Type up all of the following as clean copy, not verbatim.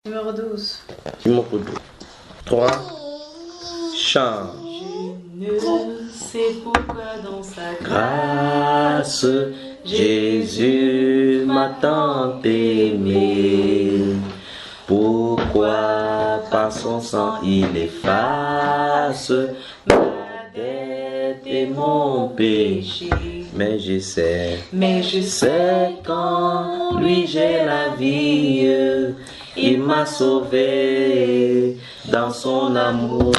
Numéro 12. Numéro 12. 3. Chant. Je ne sais pourquoi dans sa Grâce, Jésus m'a tant aimé. Pourquoi par son sang il efface ma dette et mon péché. Mais je sais qu'en lui j'ai la vie. Il m'a sauvé dans son amour.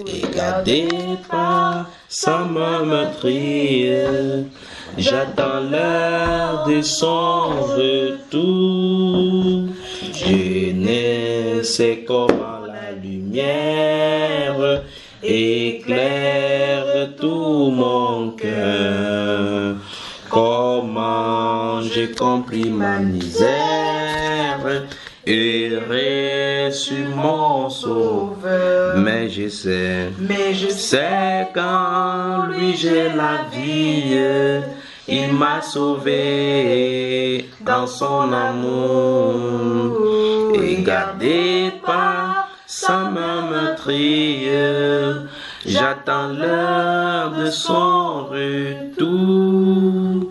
Et gardé par sa main meurtrière, j'attends l'heure de son retour. Je ne sais comment la lumière éclaire tout mon cœur. Comment j'ai compris ma misère et reçu mon sauveur. Mais je sais qu'en lui j'ai la vie. Il m'a sauvé dans son amour et gardé par sa main meurtrière. J'attends l'heure de son retour.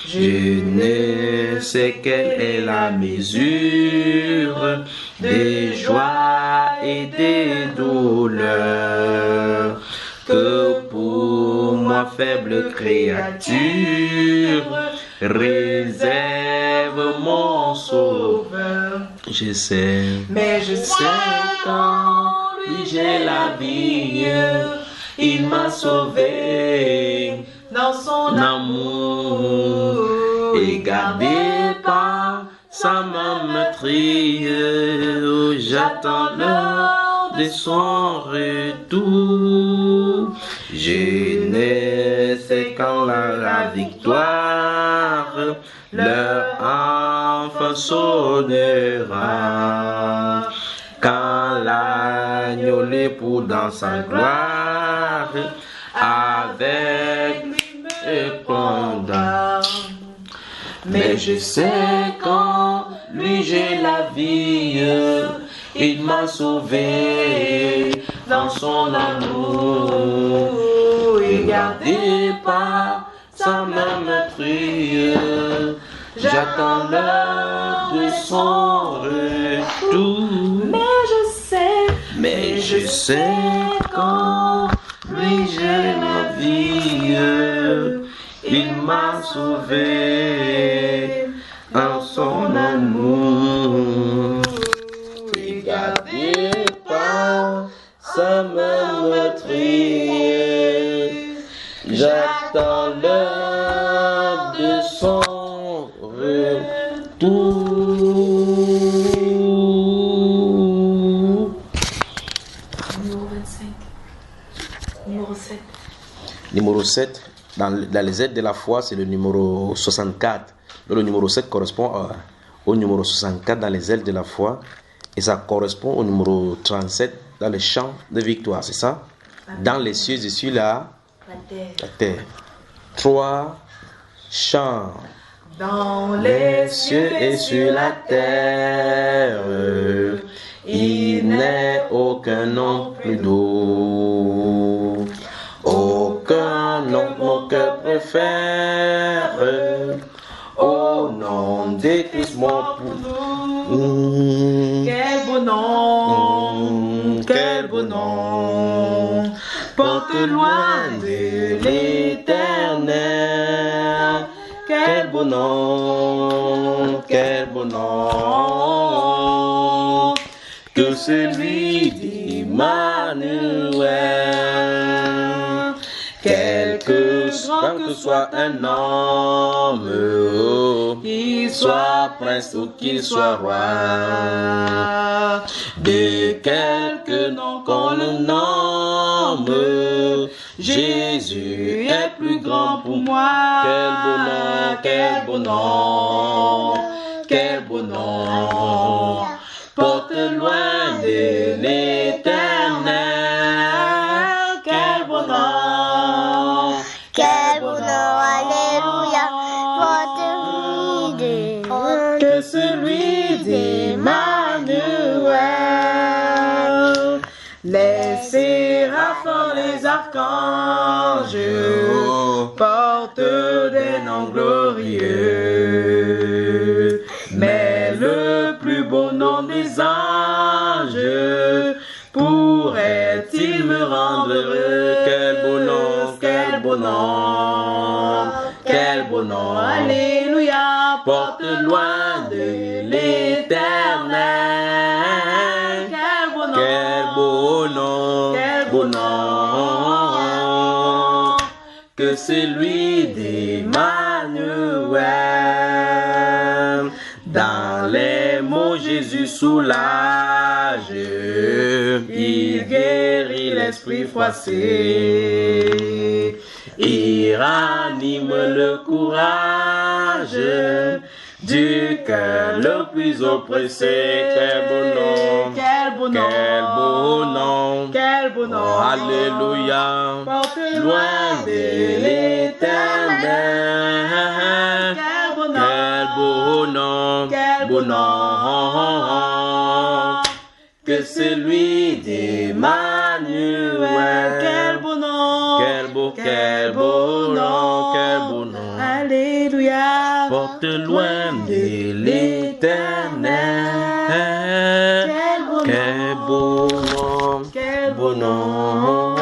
Je ne sais quelle est la mesure des joies et des douleurs que pour moi faible créature réserve mon sauveur. Je sais qu'en lui j'ai la vie. Il m'a sauvé dans son amour et gardé par sa main meurtrière. J'attends l'heure de son retour. Je ne sais quand la victoire leur enfant sonnera. Quand l'agneau l'époux dans sa gloire avec lui répondra. Mais je sais qu'en lui j'ai la vie. Il m'a sauvé dans son amour et gardé par sa main meurtrière. J'attends l'heure de son retour. Mais je sais qu'en lui j'ai la vie. Il m'a sauvé dans son amour et gardé par sa main meurtrière. J'attends l'heure de son retour. Numéro 25. Numéro 7. Numéro 7, dans les aides de la foi, c'est le numéro 64. Donc, le numéro 7 correspond au numéro 64 dans les ailes de la foi. Et ça correspond au numéro 37 dans le chant de victoire, c'est ça? Dans les cieux et sur la terre. 3 chants. Dans les cieux et sur la terre, il n'est aucun nom plus doux. Aucun nom mon cœur préfère. Au nom de Christ mon pour. Quel beau nom, quel beau nom, porte loin de l'éternel. Quel beau nom, que celui d'Emmanuel. Quel que soit un homme, qu'il soit prince ou qu'il soit roi, de quelque nom qu'on le nomme, Jésus est plus grand pour moi. Quel beau nom, quel beau nom, porte loin de l'éternel. Quel beau nom, alléluia, porte que celui d'Emmanuel. archanges portent des noms glorieux. Mais le plus beau nom des anges pourrait-il me rendre heureux? Quel beau nom, Quel beau nom, quel beau nom, alléluia, porte loin de l'éternel. Quel beau nom, quel beau nom, quel beau nom, que celui d'Emmanuel. Dans les mots Jésus soulage, il guérit l'esprit froissé, il ranime le courage du cœur le plus oppressé. quel beau nom, Quel beau nom, quel beau nom, quel beau nom, oh, alléluia, porte loin de l'éternel. Quel beau nom, Quel beau nom, quel beau nom, que celui d'Emmanuel. quel beau nom, Quel beau nom, quel beau nom. alléluia, Porte loin de l'éternel. Quel beau nom, quel beau nom.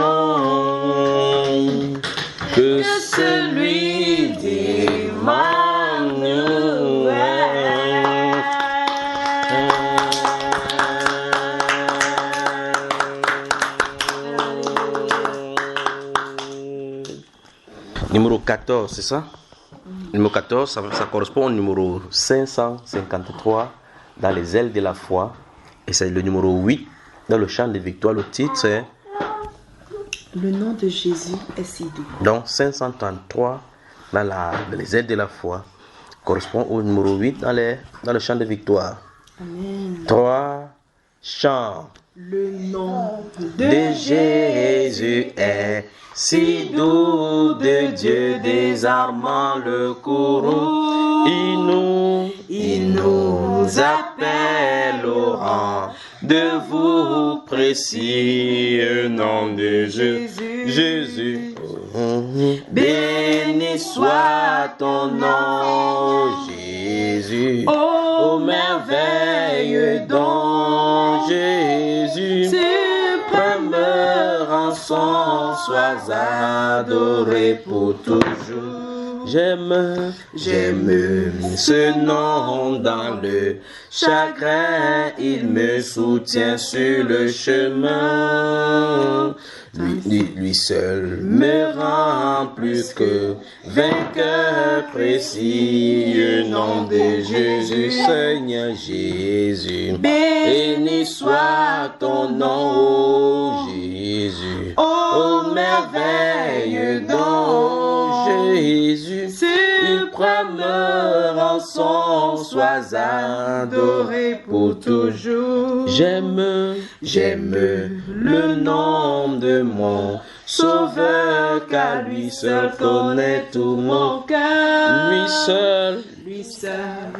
Que celui d'Emmanuel. Numéro 14, c'est ça? Numéro 14, ça correspond au numéro 553 dans les ailes de la foi. Et c'est le numéro 8 dans le chant de victoire. Le titre c'est Le nom de Jésus est si doux. donc 533 dans les ailes de la foi. Correspond au numéro 8 dans le chant de victoire. Amen. 3 chants. Le nom De Jésus est si doux, de Dieu désarmant le courroux. Il nous appelle au rang de vous précieux nom de Jésus. Jésus. Béni soit ton nom, Jésus. Ô merveilleux don, Jésus. Suprême rançon, sois adoré pour toujours. J'aime ce nom dans le chagrin, il me soutient sur le chemin. Lui seul me rend plus que vainqueur précieux, nom de Jésus, Seigneur Jésus. Béni soit ton nom, ô Jésus, ô merveilleux don, Jésus. Suprême rançon, sois adoré pour toujours. J'aime le nom de mon Sauveur, car lui seul connaît tout mon cœur. Lui seul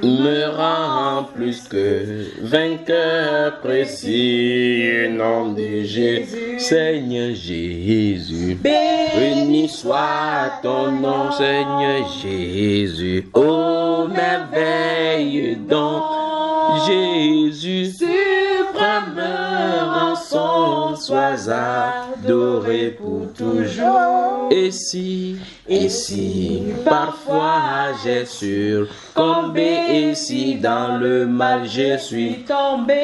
me rend plus que vainqueur précieux, nom de Jésus, Seigneur Jésus. Béni soit ton nom, Seigneur Jésus, ô merveilleux don, Jésus. Suprême rançon, sois adoré pour toujours. Et si parfois j'ai succombé, et si dans le mal je suis tombé,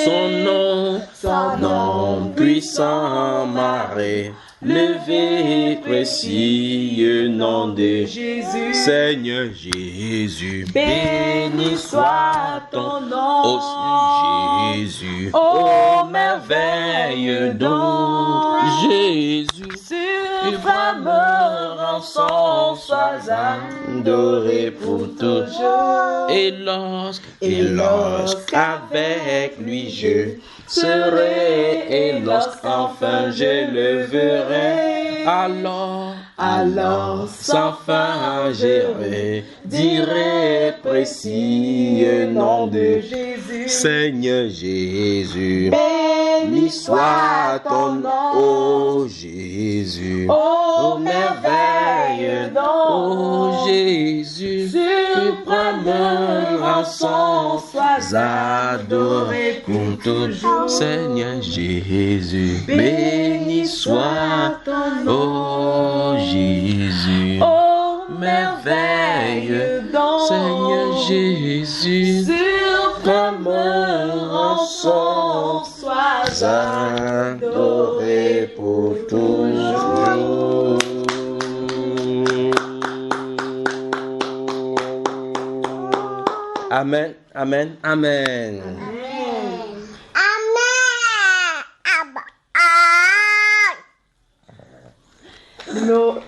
son nom puissant m'a relevé, précieux nom de Jésus, Seigneur Jésus. Béni soit ton nom, ô Jésus, ô merveilleux don, Jésus. Suprême rançon, sois adoré pour toujours. Et lorsqu'avec lui je serai, et lorsqu'enfin je le verrai, alors Alors sans fin je dirai précis nom de Jésus. Seigneur Jésus, Béni soit ton nom, ô Jésus, ô merveille ô don. Jésus, Suprême rançon, sois adoré pour toujours. Seigneur Jésus, béni soit ton nom, ô Jésus, ô merveille don. Seigneur Jésus, Suprême rançon, sois adoré pour toujours. Amen, amen, amen.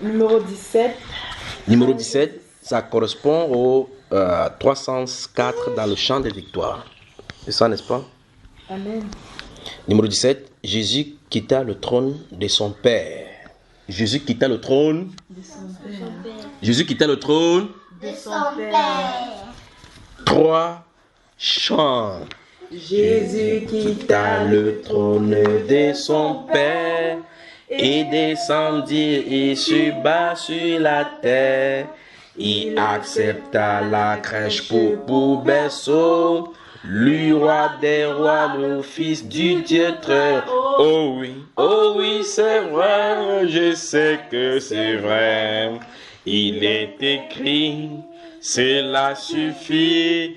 Numéro 17. Numéro 17, ça correspond au 304 dans le chant des victoires. C'est ça, n'est-ce pas? Amen. Numéro 17, Jésus quitta le trône de son Père. Jésus quitta le trône. De son Père. Jésus quitta le trône. De son Père. 3 chants. Jésus quitta le trône de son Père et descendit et suba sur la terre. Il accepta la crèche pour berceau, lui roi des rois, le fils du Dieu très haut. Oh oui, c'est vrai, je sais que c'est vrai. Il est écrit, cela suffit,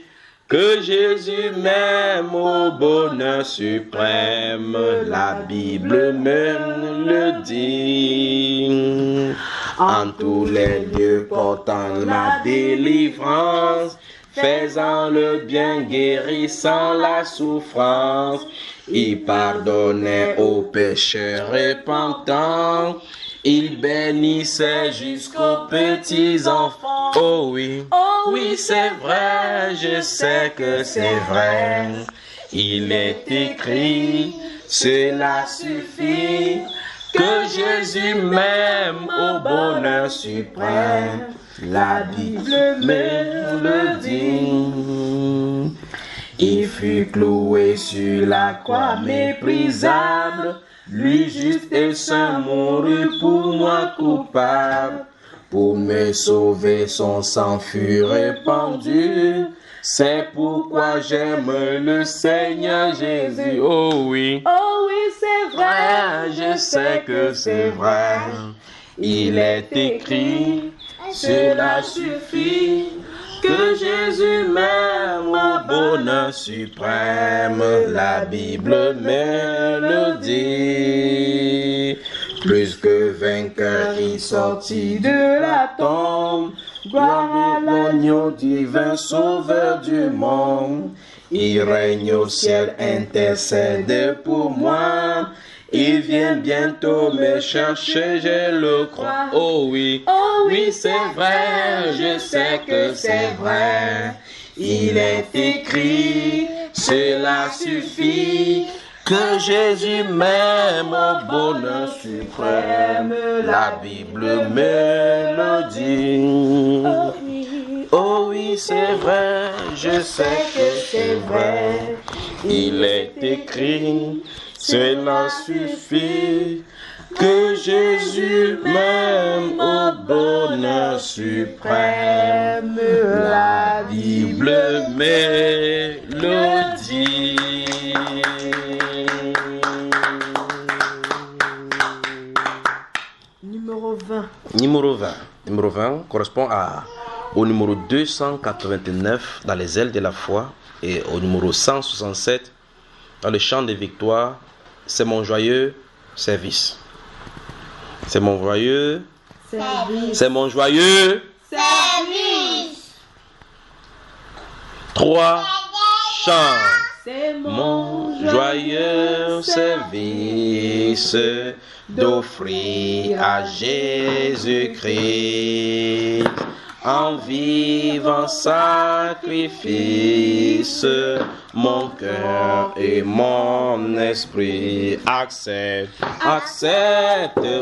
que Jésus m'aime au bonheur suprême, la Bible même le dit. En tous les lieux portant la délivrance, faisant le bien, guérissant la souffrance, il pardonnait aux pécheurs repentants, il bénissait jusqu'aux petits enfants. Oh oui, c'est vrai, je sais que c'est vrai. Il est écrit, cela suffit, que Jésus m'aime au bonheur suprême. La Bible me le dit. Il fut cloué sur la croix méprisable, lui juste et saint mourut pour moi coupable. Pour me sauver, son sang fut répandu. C'est pourquoi j'aime le Seigneur Jésus. Oh oui, c'est vrai, je sais que c'est vrai. Il est écrit, cela suffit, que Jésus m'aime au bonheur suprême. La Bible me le dit. Plus que vainqueur, il sortit de la tombe. Gloire à l'agneau divin, sauveur du monde. Il règne au ciel, intercède pour moi. Il vient bientôt me chercher, je le crois. Oh oui, c'est vrai, je sais que c'est vrai. Il est écrit, cela suffit, que Jésus m'aime au bonheur suprême. La Bible me le dit. Oh oui, c'est vrai, je sais que c'est vrai. Il est écrit, cela suffit, que Jésus m'aime au bonheur suprême. La Bible me le dit. Numéro 20. Numéro 20 correspond au numéro 289 dans les ailes de la foi et au numéro 167 dans le chant des victoires. C'est mon joyeux service. C'est mon joyeux service. C'est mon joyeux service. 3 chants. C'est mon joyeux service d'offrir à Jésus-Christ en vivant sacrifice, mon cœur et mon esprit. Accepte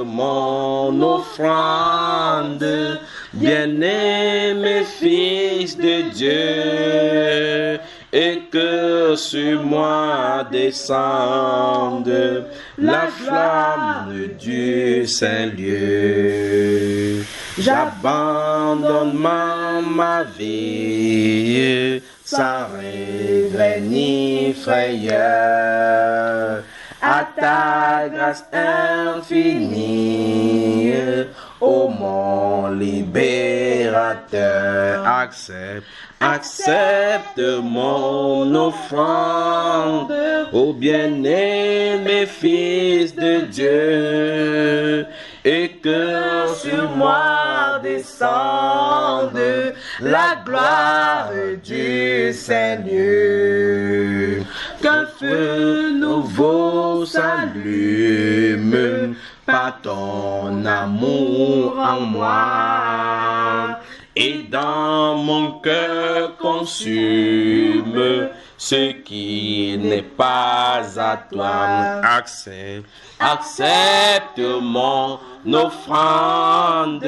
mon offrande, bien-aimé Fils de Dieu, et que sur moi descende la flamme du Saint-Lieu. J'abandonne ma vie sans regret ni frayeur à ta grâce infinie, ô mon libérateur. Accepte mon offrande, ô bien-aimé Fils de Dieu, et que sur moi descende la gloire du Seigneur. Qu'un feu nouveau s'allume par ton amour en moi, et dans mon cœur consume ce qui n'est pas à toi. Accepte mon offrande,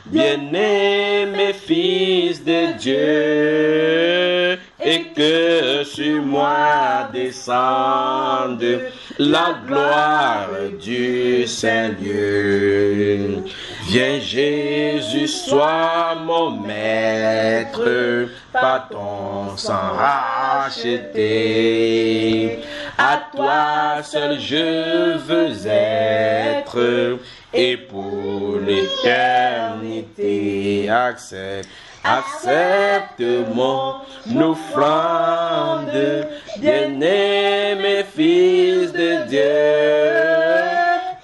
bien-aimé Fils de Dieu, et que sur moi descende la gloire du Seigneur. Viens Jésus, sois mon maître, par ton sang racheté. À toi seul je veux être, et pour l'éternité. Accepte mon offrande, bien-aimé Fils de Dieu,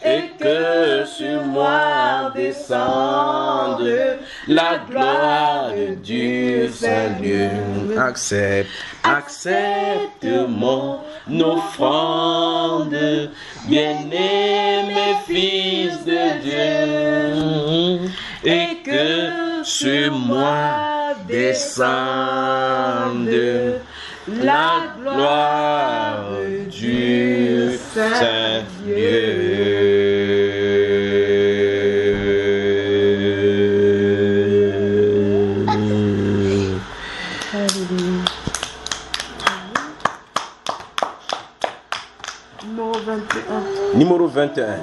et que sur moi descende la gloire du Saint-Dieu. Accepte mon offrande, bien-aimé Fils de Dieu, et que sur moi descende la gloire du Saint-Dieu.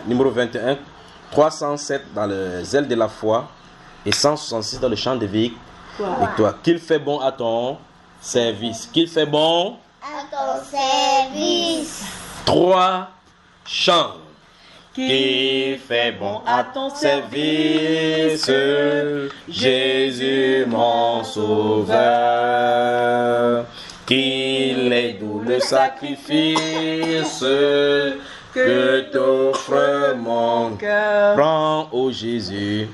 Numéro 21, 307 dans le zèle de la foi et 166 dans le chant des vies. Et toi, qu'il fait bon à ton service. Qu'il fait bon à ton service. 3 chants. Qui fait bon à ton service, Jésus mon sauveur. Qu'il est doux le sacrifice que t'offre mon cœur. Prends, ô Jésus,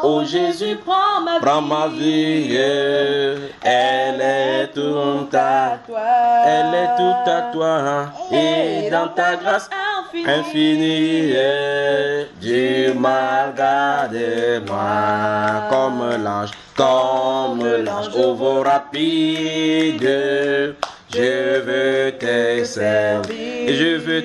ô Jésus, prends ma vie. Elle est toute à toi, elle est toute à toi, et dans ta grâce infinie, Dieu m'a gardé moi comme l'ange au vol rapide. Je veux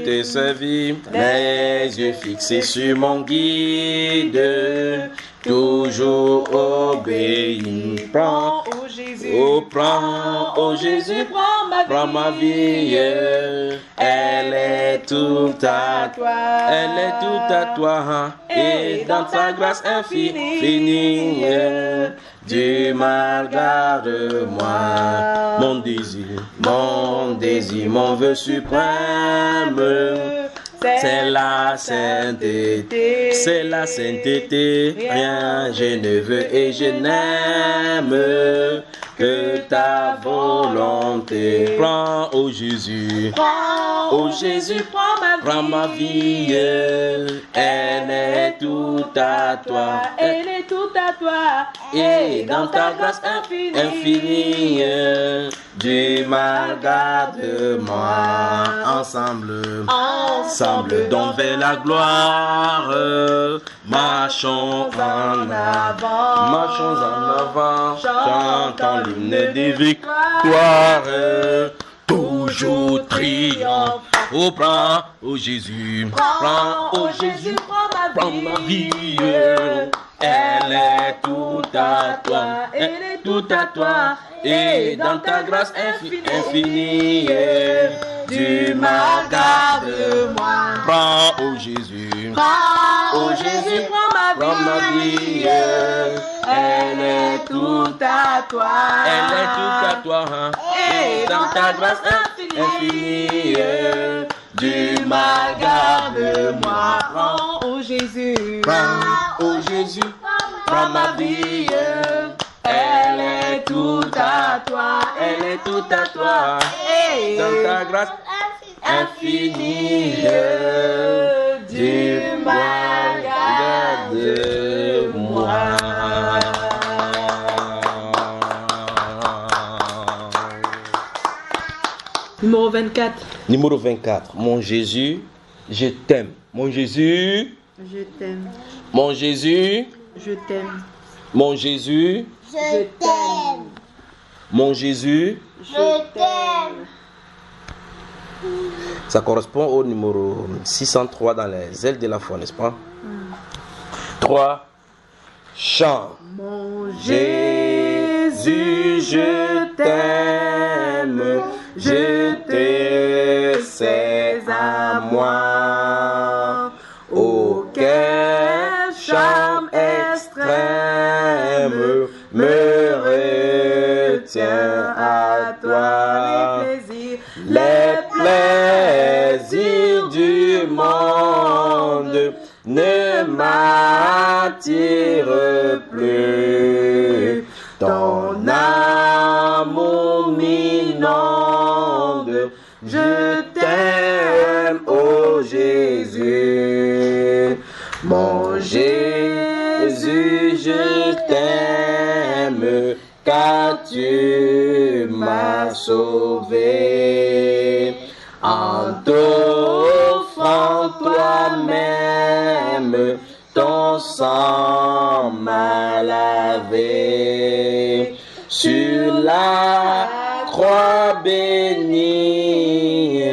te servir, les yeux fixés sur mon guide, toujours obéi. Prends, ô Jésus, prends ma vie. Elle est toute à toi, et dans ta grâce infinie, Dieu me garde-moi. Mon désir, mon vœu suprême, c'est la sainteté, rien je ne veux et je n'aime que ta volonté. Prends, ô Jésus, prends ma vie, elle est toute à toi, et dans ta grâce infinie, Dieu me garde-moi. ensemble, ensemble, donc vers la gloire. Marchons en avant, marchons en avant, chantons l'hymne des victoires. Toujours triomphe. Oh, prends, oh Jésus, prends, oh Jésus, prends ma vie. Elle est tout à toi, elle est tout à toi. Et dans ta grâce infinie, tu m'as gardé moi. Prends, oh Jésus, oh Jésus, prends ma vie. Elle est tout à toi, elle est tout à toi. Et dans ta grâce infinie, tu m'as gardé moi. Prends, oh Jésus, Prends, oh Jésus, prends ma vie. Elle est tout à toi, elle est tout à toi. et Dans ta grâce infinie, tu m'as gardé moi. Numéro 24. Numéro 24. Mon Jésus, je t'aime. Mon Jésus, Je t'aime, mon Jésus, je t'aime, mon Jésus, Je t'aime. mon Jésus. Je t'aime. Ça correspond au numéro 603 dans les ailes de la foi, n'est-ce pas? 3. Chant. mon Jésus, je t'aime, je te sais à moi. Oh, quel charme extrême me retient à toi. Les plaisirs du monde ne m'attirent plus. Ton amour m'inonde. Je t'aime, ô Jésus. Mon Jésus, je t'aime, car tu m'as sauvé. En t'offrant toi-même, ton sang m'a lavé. Sur la croix bénie,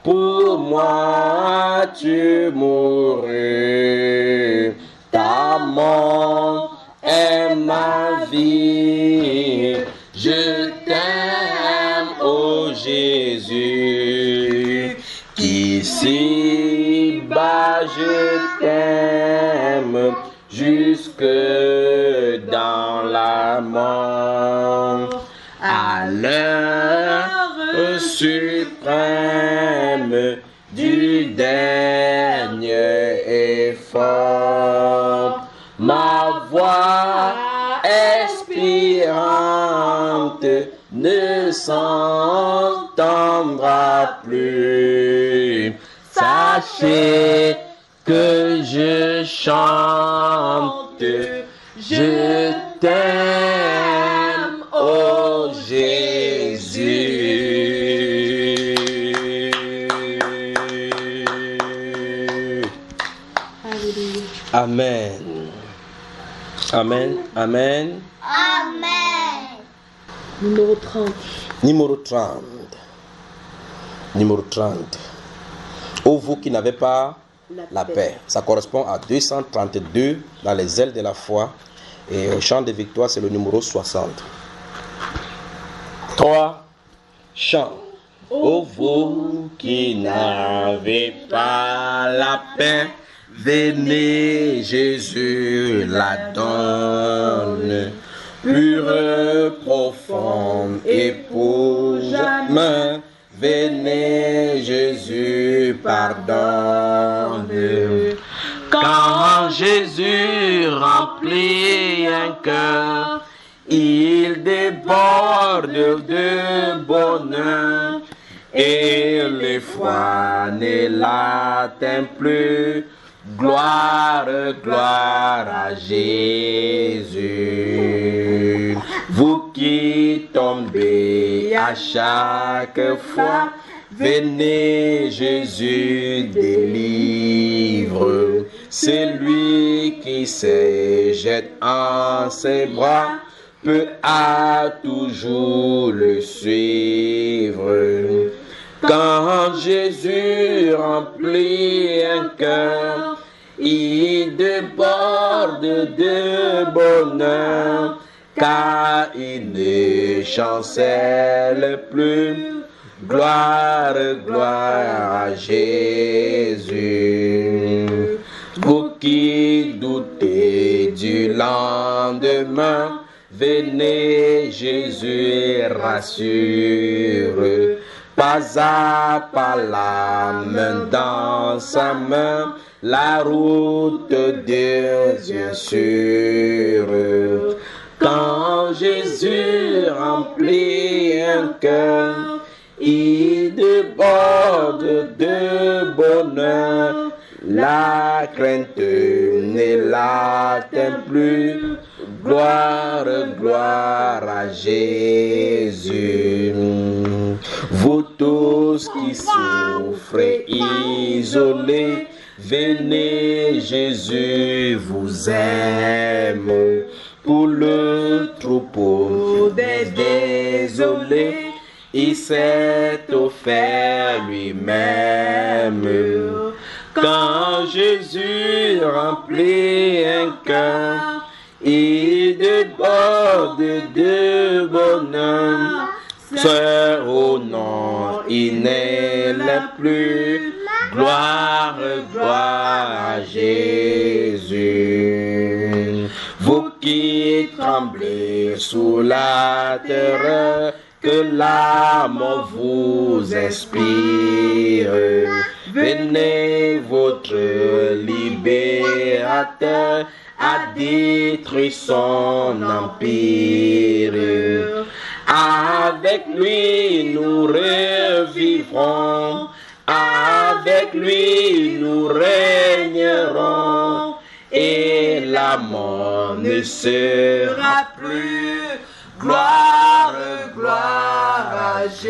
pour moi tu mourus. Ta mort est ma vie. Je t'aime, ô Jésus. Ici-bas je t'aime jusque dans la mort. À l'heure suprême du dernier effort, ma voix expirante ne s'entendra plus. Sachez que je chante, je t'aime, ô Jésus. Amen. Amen. Amen. Amen. Numéro 30. Numéro 30. Numéro 30. Ô vous qui n'avez pas la paix. Ça correspond à 232 dans les ailes de la foi. Et au chant de victoire, c'est le numéro 60. 3. Chant. Ô vous qui n'avez pas la paix, venez, Jésus la donne. Pure, profonde et pour jamais. Venez, Jésus pardonne. Quand Jésus remplit un cœur, il déborde de bonheur. Et l'effroi ne l'atteint plus. Gloire, gloire à Jésus. Vous qui tombez à chaque fois, Venez Jésus délivre, c'est lui qui se jette en ses bras, peut à toujours le suivre. Quand Jésus remplit un cœur, il déborde de bonheur, car il ne chancelle plus. Gloire, gloire à Jésus. Vous qui doutez du lendemain, venez, Jésus rassure. Pas à pas, la main dans sa main, la route de Dieu sûre. Quand Jésus remplit un cœur, il déborde de bonheur, la crainte ne l'atteint plus. Gloire, gloire à Jésus. Vous tous qui souffrez isolés, venez, Jésus vous aime. Pour le troupeau des désolés, il s'est offert lui-même. Quand Jésus remplit un cœur, il déborde de bonheur. Sœur, oh non, il n'est plus. Gloire, gloire à Jésus. Vous qui tremblez sous la terreur, que la mort vous inspire. Venez, votre libérateur a détruit son empire. Avec lui nous revivrons, avec lui nous régnerons, et la mort ne sera plus. Gloire, gloire à Jésus.